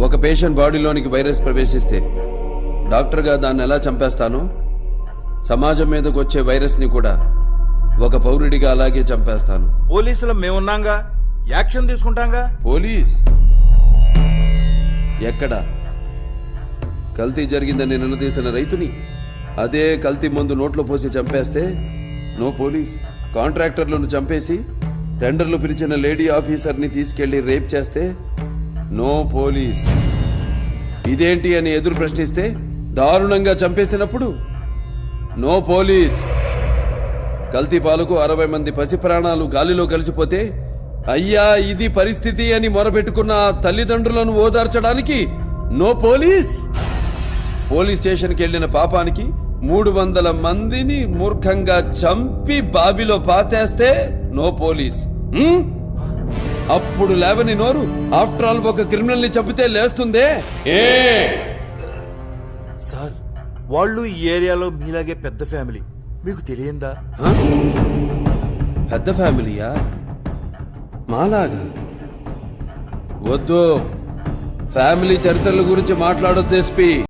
ఒక patient బాడీలోనికి virus ప్రవేశిస్తే డాక్టర్గా దాన్ని ఎలా చంపేస్తానో సమాజం మీదకి వచ్చే వైరస్ని కూడా ఒక పౌరుడిగా అలాగే చంపేస్తాను. పోలీసులు మేమున్నాంగా, యాక్షన్ తీసుకుంటాంగా. పోలీస్ ఎక్కడ? కల్తీ జరిగిందని నిలదీసిన రైతుని అదే కల్తీ మందు నోట్లో పోసి చంపేస్తే నో పోలీస్. కాంట్రాక్టర్లను చంపేసి టెండర్లు పిలిచిన లేడీ ఆఫీసర్ని తీసుకెళ్లి రేప్ చేస్తే నో పోలీస్. ఇదేంటి అని ఎదురు ప్రశ్నిస్తే దారుణంగా చంపేసినప్పుడు నో పోలీస్. కల్తీ పాలకు 60 మంది పసి ప్రాణాలు గాలిలో కలిసిపోతే అయ్యా ఇది పరిస్థితి అని మొరపెట్టుకున్న ఆ తల్లిదండ్రులను ఓదార్చడానికి నో పోలీస్. పోలీస్ స్టేషన్కి వెళ్లిన పాపానికి 300 మందిని మూర్ఖంగా చంపి బావిలో పాతేస్తే నో పోలీస్. అప్పుడు లేవని నోరు ఆఫ్టర్ ఆల్ ఒక క్రిమినల్ ని చంపితే లేస్తుందే. సార్, వాళ్ళు ఈ ఏరియాలో మీలాగే పెద్ద ఫ్యామిలీ, మీకు తెలియందా? పెద్ద ఫ్యామిలీయా? మాలాగా? వద్దు, ఫ్యామిలీ చరిత్రల గురించి మాట్లాడొద్దు ఎస్పీ.